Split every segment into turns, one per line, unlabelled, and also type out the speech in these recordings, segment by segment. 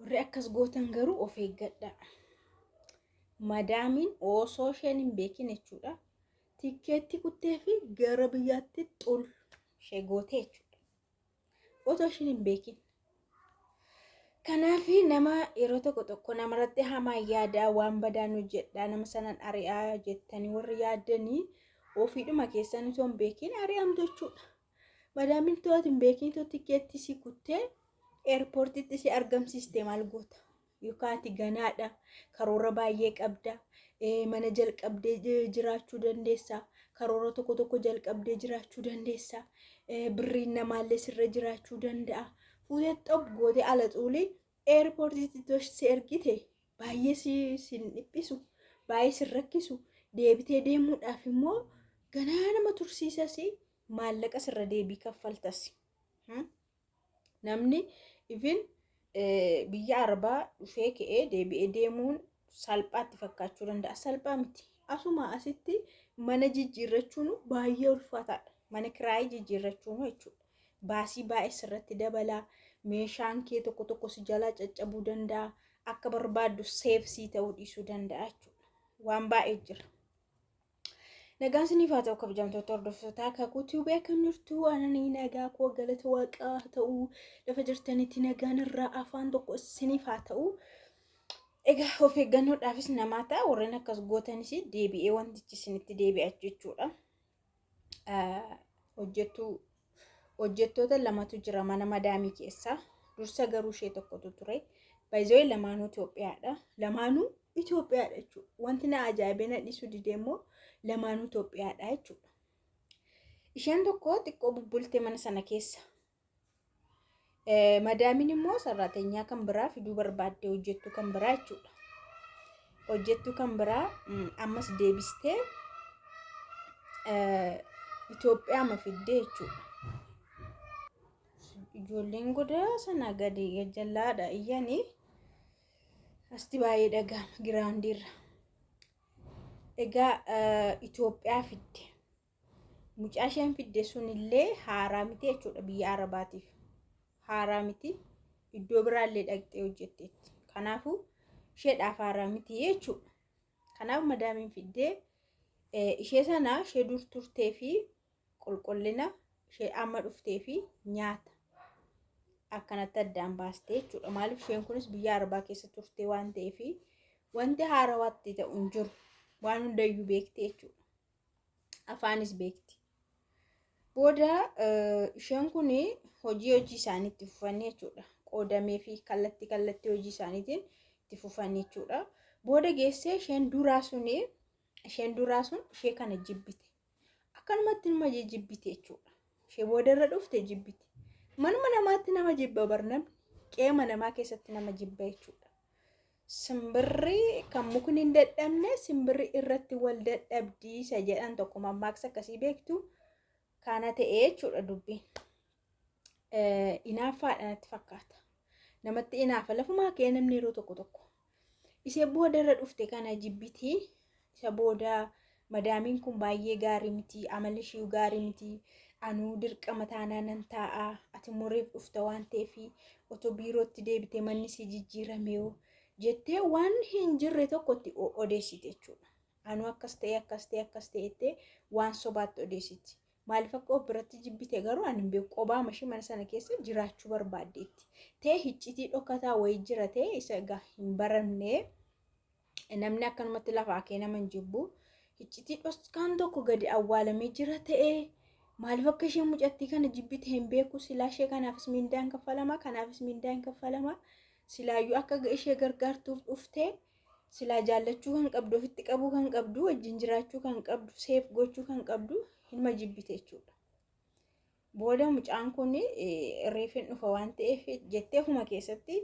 warri akkas gootan garuu of eeggadha. Madaamiin osoo isheen hin beekin jechuudha tikkeetti kuttee fi gara biyyaatti xul ishee gootee jechuudha osoo isheen hin beekin. Kanaaf nama yeroo tokko namarratti hamaa yaadaa waan badaan hojjedhaa nama sanan ari'aa jettanii warri yaadanii ofiidhuma keessan osoo hin beekin ari'amtu jechuudha. Madaamiin to'atu hin beekin tikkeetti si kuttee eerpoortiitti si argamsiiste maal goota? Yookaan ati ganaadha karoora baay'ee qabda mana jalqabdee jiraachuu dandeessa karoora tokko jalqabdee jiraachuu dandeessa birriin namaallee sirra jiraachuu danda'a. Fuutee xob gootee ala xuulii eerpoortiitti si ergite baay'ee si dhiphisu baay'ee si rakkisu deebitee deemuudhaaf immoo ganaa nama tursiisas maallaqa sirra deebii kaffaltas. Namni ifin biyya arbaa dhufee ka'ee deebi'ee deemuun salphaatti fakkaachuu danda'a. Salphaa miti. Asuma asitti mana jijjiirrachuun baay'ee ulfaataadha. Mana kiraayii jijjiirrachuun jechuudha. Baasii baay'ee sirratti dabalaa. Meeshaan kee tokko si jalaa caccabuu danda'a. Akka barbaaddu seefsii ta'uu dhiisuu danda'a jechuudha. Waan baay'ee jira. Nagaan isiniif haa ta'u kabajamtoota hordoftoota Kakuu beekam jirtu ananii nagaa koo galata waaqaa ta'u lafa jirtanitti nagaan irraa afaan tokko isiniif haa ta'u. Egaa of eeggannoodhaafis namaa ta'a warreen akkas gootanis deebi'ee wantichi isinitti deebi'a jechuudha. Hojjettoota lamatu jira mana madaamii keessa. Dursa garuu ishee tokkotu ture. Baay'ee lamaanuu Itoophiyaadha. Lamaanuu Itoophiyaadha jechuudha. Wanti na ajaa'ibee na dhiisuu dide immoo lamaanuu Itoophiyaadha jechuudha. Isheen tokko xiqqoo bubbultee mana sana keessa. Madaamiin immoo sarrateenyaa kan biraa fiduu barbaaddee hojjettuu kan biraa jechuudha. Hojjettuu kan biraa ammas deebistee Itoophiyaa ma fiddee jechuudha. Ijoolleen godaa sana gadi jallaadha iyyanii asti baay'ee dhaga'ama giraandiirra. Egaa Itoophiyaa fidde. Mucaa isheen fidde sunillee haaraa miti jechuudha biyya Arabaatiif. Haaraa miti iddoo biraallee dhaqxee hojjetteetti. Kanaafuu isheedhaaf haaraa miti jechuudha. Kanaaf madaamiin fiddee ishee sana ishee dur turtee fi qulqullina ishee amma dhuftee fi nyaata akkanatti addaan baastee jechuudha. Maaliif isheen kunis biyya Arabaa keessa turtee waan ta'eef wanti haarawaatti ta'u hin jiru. Waan hundayyuu beekti jechuudha. Afaanis beekti. Booda isheen kun hojii isaaniitti fufanii jechuudha. Qoodamee fi kallattii hojii isaaniitiin itti fufanii jechuudha. Booda geessee isheen duraa sun ishee kana jibbite. Akkanumatti nama jibbite jechuudha. Ishee booda irra dhufte jibbite. Manuma namaatti nama jibba barnamni qeema namaa keessatti nama jibba jechuudha. Simbirri kan mukni hin dadhabne simbirri irratti wal dadhabdii isa jedhan tokko mammaaksa akkasii beektu kana ta'ee jechuudha dubbiin. Inaaffaadha natti fakkaata. Namatti inaafa lafumaa kee namni yeroo tokko. Ishee booda irra dhufte kana jibbitii. Isa booda madaamiin kun baay'ee gaarii miti. Amalli ishee gaarii miti. Anuu dirqama taanaa nan taa'aa. Ati muriif dhufta waan ta'eef otoo biirootti deebitee manni si jijjiirame yoo jettee waan hin jirre tokkotti odeessite jechuudha. Anuu akkas ta'e waan sobaatti odeessiti. Maaliif akka of biratti jibbite garuu ani hin beeku. Qobaa mashii mana sana keessa jiraachuu barbaaddeetti. Ta'e hiccitii dhokataa wayii jira ta'e isa egaa hin baramne namni akkanumatti lafaa kee nama hin jibbu. Hiccitii dhoskaan tokko gadi awwaalamee jira ta'e maaliif akka isheen mucattii kana jibbite hin beeku. Silaa ishee kanaafis mindaan kaffalama kanaafis mindaan kaffalama. Silaayyuu akka ishee gargaartuuf dhuftee silaa jaallachuu kan qabdu ofitti qabuu kan qabdu wajjin jiraachuu kan qabdu seef gochuu kan qabdu hinma jibbite jechuudha. Booda mucaan kun reefin dhufa waan ta'eef jettee ofuma keessatti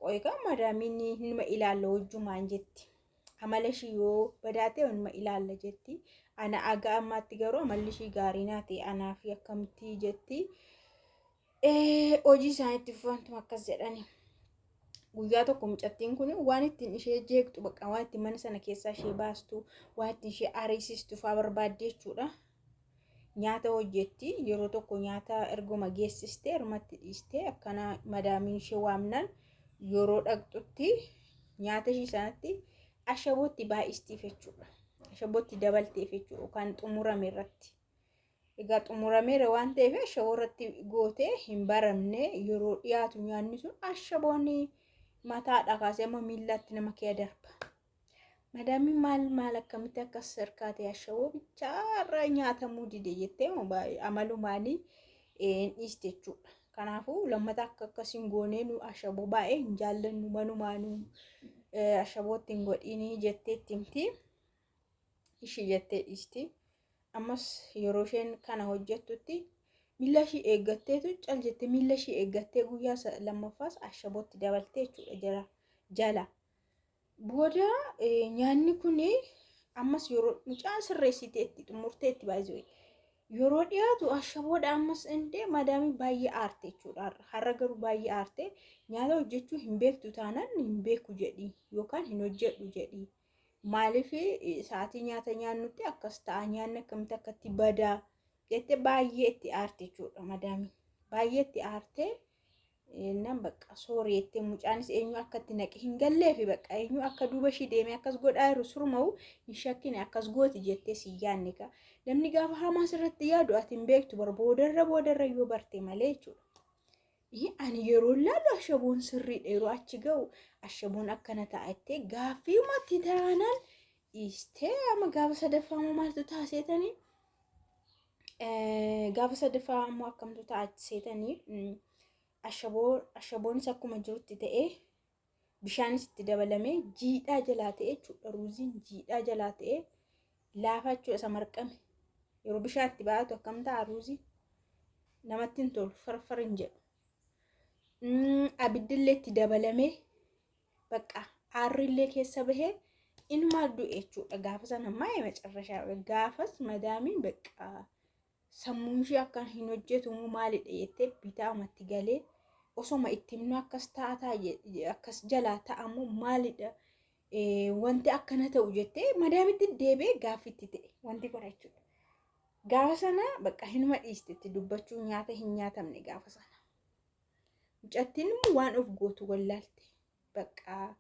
qoyqa madaamiin hinma ilaalla wajjumaan jetti. Amala ishii yoo badaate hinma ilaalla jetti. Ana aga ammaatti garuu amalli ishii gaarii naa ta'e anaaf akkamitti jetti. Hojii isaaniitti fufantu akkas jedhani. Guyyaa tokko mucattiin kun waan ittiin ishee jeeqxu bakka waan ittiin mana sana keessaa ishee baastu waan ittiin ishee ariisistu fa'aa barbaadde jechuudha. Nyaata hojjetti yeroo tokko nyaata erguma geessistee hirmatti dhiistee akkana madaamiin ishee waamnan yeroo dhaqxutti nyaata ishii sanatti ashabootti baay'istiif jechuudha. Ashabootti dabalteef jechuudha kan xumurame irratti. Egaa xumurameera waan ta'eef ashaboo irratti gootee hin baramne yeroo dhiyaatu nyaanni sun ashaboonni mataadhaa kaasee amma miillaatti nama kee darba. Madaamiin maal akkamitti akkas harkaatee ashaboo bichaarra nyaatamuu dide jettee amalumaanii dhiiste jechuudha. Kanaafuu lammata akkasiin goonee nu ashaboo baay'ee hin jaallannu manumaanuu ashabootti hin godhiinii jetteetti himti. Ishii jettee dhiisti. Ammas yeroo isheen kana hojjettutti miilla ishii eeggatteetu cal jettee miilla ishii eeggattee guyyaa lammaffaas ashabootti dabaltee jechuudha jala. Booda nyaanni kun ammas yeroo mucaan sirreessiteetti xumurteetti baay'ee yeroo dhiyaatu ashaboodha ammas indee madaamii baay'ee aarte jechuudha. Har'a garuu baay'ee aarte nyaata hojjechuu hin beektu taanaan hin beeku jedhi yookaan hin hojjedhu jedhi. Maaliif sa'aatii nyaata nyaannutti akkas ta'a nyaanni akkamitti akkatti badaa jettee baay'ee itti aarte jechuudha madaamii. Baay'ee itti aarte nan bakka soorettee mucaanis eenyu akka itti naqe hin galleefi bakka eenyu akka duuba ishii deemee akkas godhaa jiru surma'u hin shakkine akkas gooti jettee si yaanne ka. Namni gaafa hamaa sirratti yaadu ati hin beektu boodarra yoo barte malee jechuudha. Ani yeroo laalu ashaboon sirriidha yeroo achi ga'u ashaboon akkana taa'attee gaaffii uumatti taanaan dhiistee amma gaafa sadaffaa immoo maaltu taaseetanii gaafa sadaffaa immoo akkamtu taaseetanii ashaboonis akkuma jirutti ta'ee bishaanis itti dabalamee jiidhaa jalaa ta'ee jechuudha. Ruuziin jiidhaa jalaa ta'ee laafaa jechuudha isa marqame yeroo bishaan itti baatu akkam ta'a ruuzii namatti hin tolu farfar hin jedhu. Abiddillee itti dabalamee bakka aarrillee keessa bahee inumaa du'e jechuudha. Gaafa sana maayee macarrashaa gaafas madaamiin bakka sammuun ishee akka hin hojjetu maalidha jettee bitaamatti galee osoma itti himnu akkas taataa akkas jalaa ta'amu maalidha wanti akkana ta'u jettee madaamitti deebee gaaffitti ta'e wanti godha jechuudha. Gaafa sana bakka hinuma dhiistetti dubbachuu nyaata hin nyaatamne gaafa sana. Mucattiin waan of gootu wallaalte bakka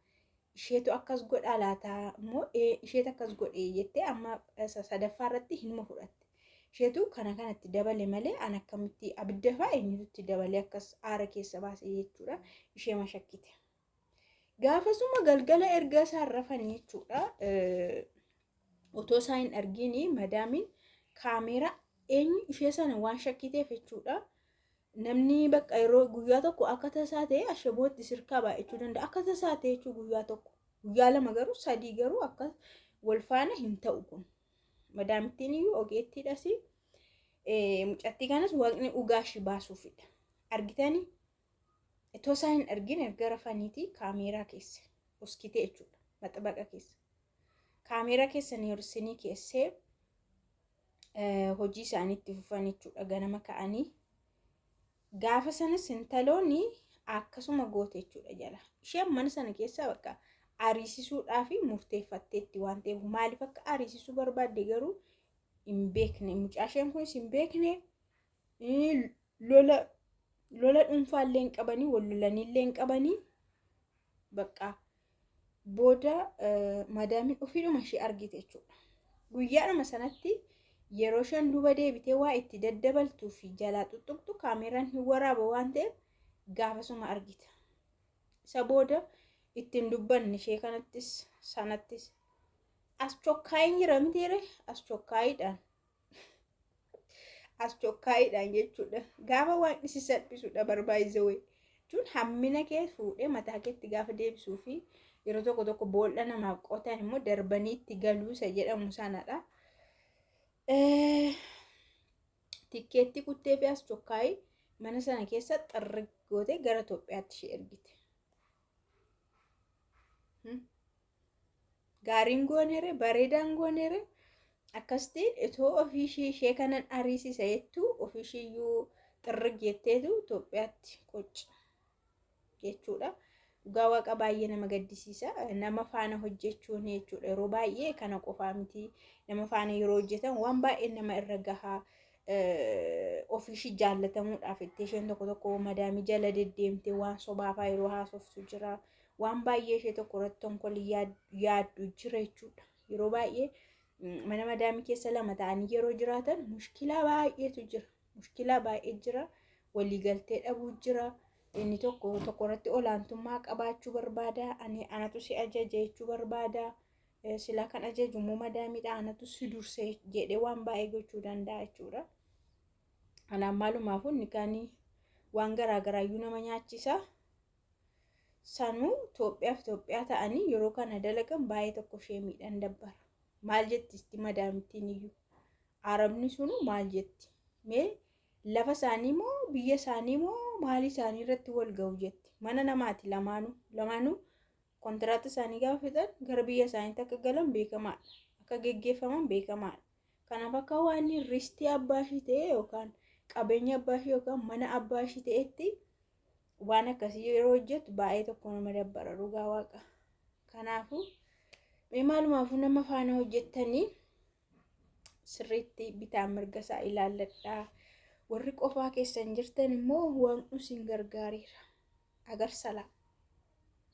isheetu akkas godhaa laata immoo isheetu akkas godhee jettee amma sadaffaa irratti hinuma fudhatte. Isheetu kanatti dabale malee an akkamitti abidda fa'aa eenyutti dabalee akkas aara keessa baasee jechuudha. Ishee mashakkite. Gaafasuma galgala erga isaan rafanii jechuudha. Otoo isaa hin argini madaamiin kaameeraa eenyu ishee sana waan shakkiteef jechuudha. Namni bakka yeroo guyyaa tokko akka tasaa ta'e ashabootti sirkaa baay'achuu danda'a. Akka tasaa ta'e jechuun guyyaa tokko guyyaa lama garuu sadii garuu akka wal faana hin ta'u kun. Madaamittiin iyyuu ogeettiidhas mucattii kanas waaqni ugaashi baasuufidha. Argitanii itoo isaa hin argin erga rafaniitii kaameeraa keessa uskitee jechuudha maxabaqa keessa. Kaameeraa keessa neersinii keessee hojii isaaniitti fufan jechuudha ganama ka'anii. Gaafa sanas intaloonni akkasuma goote jechuudha jala. Isheen mana sana keessa bakka ariisisuudhaaf murteeffatteetti waan ta'eef maaliif akka ariisisuu barbaadde garuu hin beekne. Mucaasheen kunis hin beekne lola dhuunfaallee hin qabanii wal lolaniillee hin qabanii bakka booda madaamiin ofiidhuma ishee argite jechuudha. Guyyaadhuma sanatti yeroo isheen duuba deebitee waa itti daddabaltuu fi jalaa tuttuqtu kaameeraan hin waraaba waan ta'eef gaafasuma argita. Isa booda ittiin dubbanne ishee kanattis sanattis as chokkaayin jira mitiire as chokkaayiidhaan jechuudha. Gaafa waan isi salphisuudha barbaayise wayi jechuun hammina kee fuudhee mataa keetti gaafa deebisuu fi yeroo tokko boolla namaaf qotan immoo darbanii itti galuu isa jedhamu sanadha. Tikkeetti kuttee fi as chokkaayi mana sana keessa xarri gootee gara Itoophiyaatti ishee ergite. Gaariin gooneere bareedaan gooneere akkasitiin itoo ofii ishee kanan ariisisa jettu ofii isheeyyuu xarri jetteetu Itoophiyaatti qocci jechuudha. Dhugaa waaqa baay'ee nama gaddisiisa. Nama faana hojjechuun jechuudha yeroo baay'ee kana qofaa miti. Nama faana yeroo hojjetan waan baay'ee nama irra gahaa. ofiishii jaallatamuudhaaf itti isheen tokko madaamii jala deddeemte waan sobaafaa yeroo haasoftu jira. Waan baay'ee ishee tokko irratti tonkolii yaaddu jira jechuudha. Yeroo baay'ee mana madaamii keessa lama ta'anii yeroo jiraatan mushkilaa baay'eetu jira. Mushkilaa baay'ee jira. Waliigaltee dhabuu jira. Inni tokko irratti olaantummaa qabaachuu barbaada. Anatu si ajaja jechuu barbaada. Sila kan ajaju immoo madaamiidha. Anatu si durse jedhee waan baay'ee gochuu danda'a jechuudha. Kanaaf maalumaafuu inni kaanii waan garaagaraayyuu nama nyaachisa. Sanuu Itoophiyaa ta'anii yeroo kana dalagan baay'ee tokko ishee miidhan dabbara. Maal jettisti madaamittiin iyyuu? Arabni sunu maal jetti? Mee lafa isaanii moo biyya isaanii moo maalii isaanii irratti wal ga'u jetti? Mana namaati lamaanuu kontiraata isaanii gaafa fixan gara biyya isaaniitti akka galan beekamaadha. Akka geggeeffaman beekamaadha. Kanaaf akka waan ristii abbaa ishii ta'e yookaan qabeenya abbaa ishii yookaan mana abbaa ishii ta'etti waan akkasii yeroo hojjetu baay'ee tokko nama dabbara dhugaa waaqa. Kanaafuu mee maalumaafuu nama faana hojjettanii sirriitti bitaan mirga isaa ilaalladhaa. Warri qofaa keessan jirtan immoo waan isin gargaareera. Agar salaa.